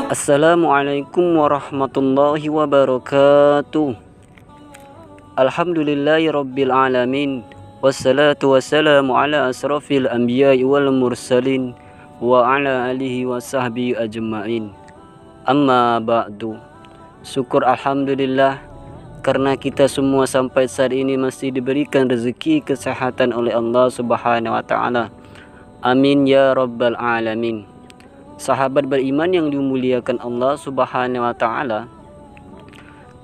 Assalamualaikum warahmatullahi wabarakatuh. Alhamdulillahi rabbil alamin. Wassalatu wassalamu ala asrafil anbiya'i wal mursalin wa ala alihi wa sahbihi ajma'in. Amma ba'du. Syukur alhamdulillah karena kita semua sampai saat ini masih diberikan rezeki kesehatan oleh Allah Subhanahu wa taala. Amin ya rabbal alamin. Sahabat beriman yang dimuliakan Allah Subhanahu wa taala,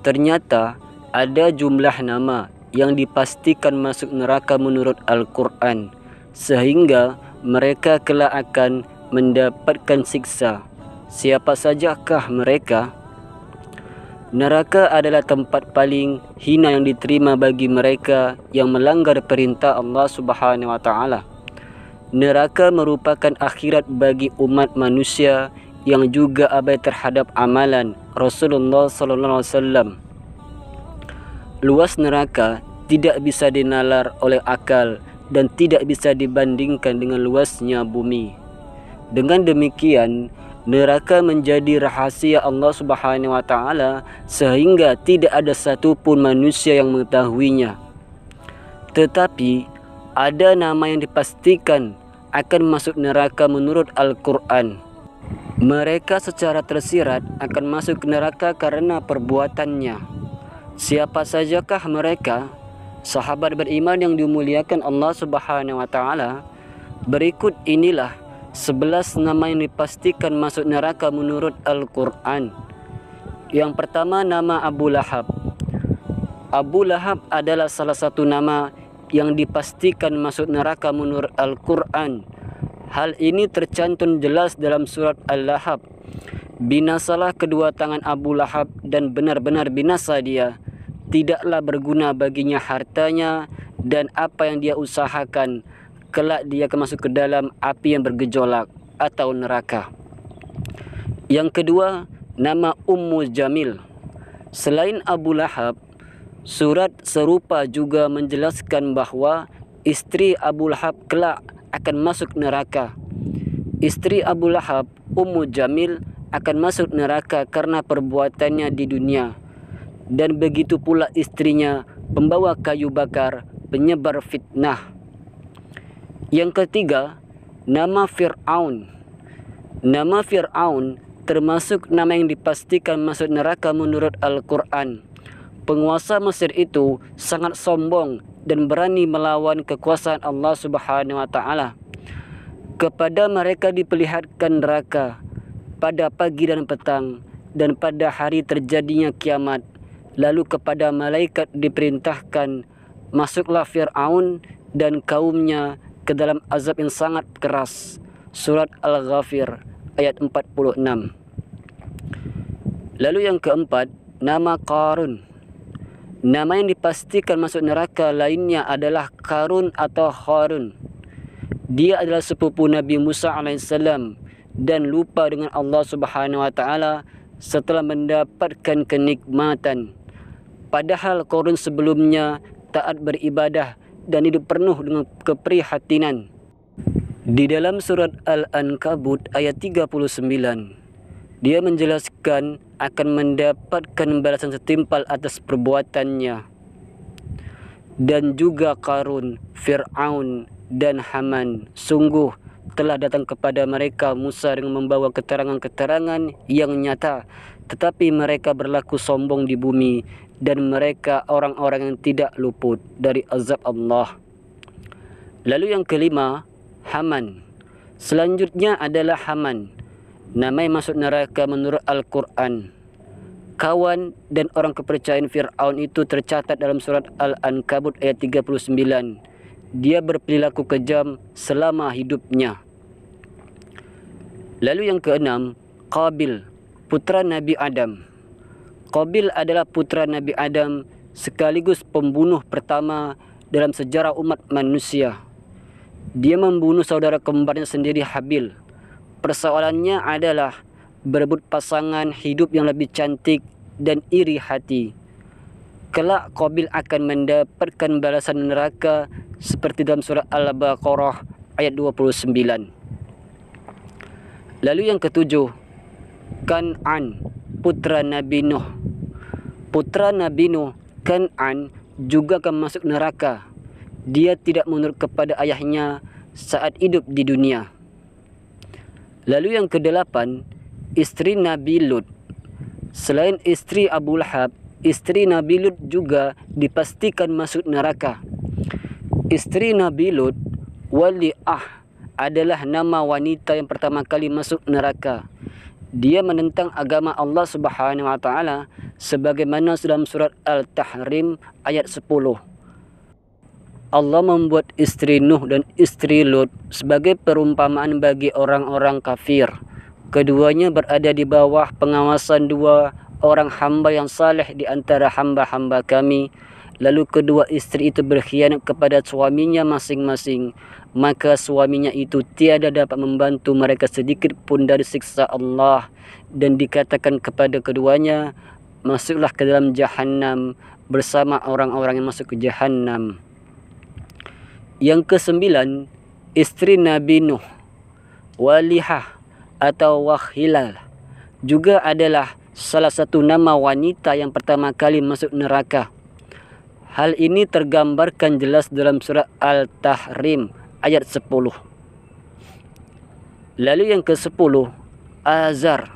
ternyata ada jumlah nama yang dipastikan masuk neraka menurut Al-Qur'an, sehingga mereka kelak akan mendapatkan siksa. Siapa sajakah mereka? Neraka adalah tempat paling hina yang diterima bagi mereka yang melanggar perintah Allah Subhanahu wa taala. Neraka merupakan akhirat bagi umat manusia yang juga abai terhadap amalan Rasulullah sallallahu alaihi wasallam. Luas neraka tidak bisa dinalar oleh akal dan tidak bisa dibandingkan dengan luasnya bumi. Dengan demikian, neraka menjadi rahasia Allah Subhanahu wa taala sehingga tidak ada satupun manusia yang mengetahuinya. Tetapi ada nama yang dipastikan akan masuk neraka menurut Al-Quran. Mereka secara tersirat akan masuk ke neraka karena perbuatannya. Siapa sajakah mereka? Sahabat beriman yang dimuliakan Allah Subhanahu wa taala, berikut inilah 11 nama yang dipastikan masuk neraka menurut Al-Quran. Yang pertama, nama Abu Lahab. Abu Lahab adalah salah satu nama yang dipastikan masuk neraka menurut Al-Quran. Hal ini tercantum jelas dalam surat Al-Lahab. Binasalah kedua tangan Abu Lahab dan benar-benar binasa dia. Tidaklah berguna baginya hartanya dan apa yang dia usahakan. Kelak dia akan masuk ke dalam api yang bergejolak atau neraka. Yang kedua, nama Ummu Jamil. Selain Abu Lahab, surat serupa juga menjelaskan bahawa istri Abu Lahab kelak akan masuk neraka. Istri Abu Lahab, Ummu Jamil, akan masuk neraka karena perbuatannya di dunia. Dan begitu pula istrinya, pembawa kayu bakar, penyebar fitnah. Yang ketiga, nama Fir'aun. Nama Fir'aun termasuk nama yang dipastikan masuk neraka menurut Al-Quran. Penguasa Mesir itu sangat sombong dan berani melawan kekuasaan Allah Subhanahu wa taala. Kepada mereka diperlihatkan neraka pada pagi dan petang dan pada hari terjadinya kiamat. Lalu kepada malaikat diperintahkan, masuklah Fir'aun dan kaumnya ke dalam azab yang sangat keras. Surat Al-Ghafir ayat 46. Lalu yang keempat, nama Qarun. Nama yang dipastikan masuk neraka lainnya adalah Qarun atau Harun. Dia adalah sepupu Nabi Musa AS dan lupa dengan Allah Subhanahu wa taala setelah mendapatkan kenikmatan. Padahal Qarun sebelumnya taat beribadah dan hidup penuh dengan keprihatinan. Di dalam surat Al-Ankabut ayat 39, dia menjelaskan akan mendapatkan balasan setimpal atas perbuatannya. Dan juga Qarun, Fir'aun dan Haman sungguh telah datang kepada mereka Musa dengan membawa keterangan-keterangan yang nyata, tetapi mereka berlaku sombong di bumi dan mereka orang-orang yang tidak luput dari azab Allah. Lalu yang kelima, Haman. Selanjutnya adalah Haman. Nama yang masuk neraka menurut Al-Quran. Kawan dan orang kepercayaan Fir'aun itu tercatat dalam surat Al-Ankabut ayat 39. Dia berperilaku kejam selama hidupnya. Lalu yang keenam, Qabil, putra Nabi Adam. Qabil adalah putra Nabi Adam sekaligus pembunuh pertama dalam sejarah umat manusia. Dia membunuh saudara kembarnya sendiri Habil. Persoalannya adalah berebut pasangan hidup yang lebih cantik dan iri hati. Kelak Qabil akan mendapatkan balasan neraka seperti dalam surah Al-Baqarah ayat 29. Lalu yang ketujuh, Kan'an, putra Nabi Nuh. Putra Nabi Nuh, Kan'an, juga akan masuk neraka. Dia tidak menurut kepada ayahnya saat hidup di dunia. Lalu yang ke-8, istri Nabi Lut. Selain istri Abu Lahab, istri Nabi Lut juga dipastikan masuk neraka. Istri Nabi Lut, Wali'ah, adalah nama wanita yang pertama kali masuk neraka. Dia menentang agama Allah Subhanahu wa taala sebagaimana dalam surat Al-Tahrim ayat 10. Allah membuat istri Nuh dan istri Lut sebagai perumpamaan bagi orang-orang kafir. Keduanya berada di bawah pengawasan dua orang hamba yang saleh di antara hamba-hamba kami. Lalu kedua istri itu berkhianat kepada suaminya masing-masing. Maka suaminya itu tiada dapat membantu mereka sedikit pun dari siksa Allah. Dan dikatakan kepada keduanya, masuklah ke dalam Jahannam bersama orang-orang yang masuk ke Jahannam. Yang ke-9, istri Nabi Nuh, Walihah atau Wakhilal, juga adalah salah satu nama wanita yang pertama kali masuk neraka. Hal ini tergambarkan jelas dalam surah Al-Tahrim ayat 10. Lalu yang ke-10, Azar.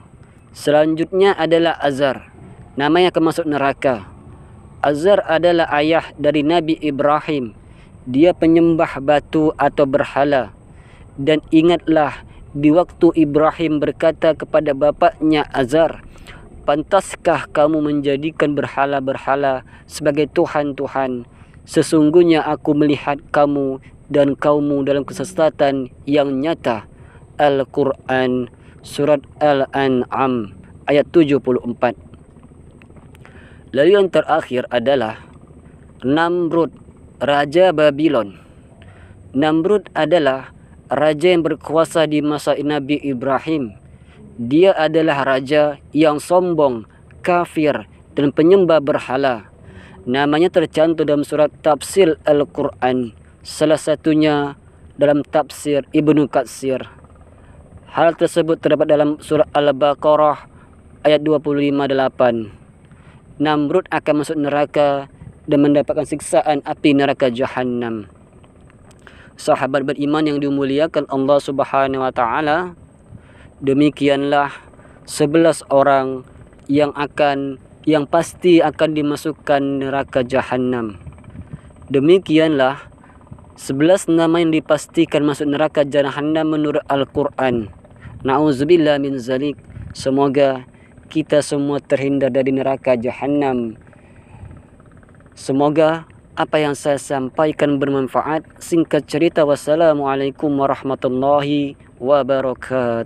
Selanjutnya adalah Azar, nama yang akan masuk neraka. Azar adalah ayah dari Nabi Ibrahim. Dia penyembah batu atau berhala. Dan ingatlah di waktu Ibrahim berkata kepada bapaknya Azar, pantaskah kamu menjadikan berhala-berhala sebagai Tuhan-Tuhan? Sesungguhnya aku melihat kamu dan kaummu dalam kesesatan yang nyata. Al-Quran, surat Al-An'am, ayat 74. Lalu yang terakhir adalah Namrud, Raja Babylon. Namrud adalah raja yang berkuasa di masa Nabi Ibrahim. Dia adalah raja yang sombong, kafir, dan penyembah berhala. Namanya tercantum dalam surat tafsir Al-Quran, salah satunya dalam tafsir Ibnu Katsir. Hal tersebut terdapat dalam surah Al-Baqarah ayat 25:8. Namrud akan masuk neraka dan mendapatkan siksaan api neraka Jahannam. Sahabat beriman yang dimuliakan Allah Subhanahu wa taala, demikianlah 11 orang yang pasti akan dimasukkan neraka Jahannam. Demikianlah 11 nama yang dipastikan masuk neraka Jahannam menurut Al-Quran. Na'udzubillah min zalik. Semoga kita semua terhindar dari neraka Jahannam. Semoga apa yang saya sampaikan bermanfaat. Singkat cerita, wassalamualaikum warahmatullahi wabarakatuh.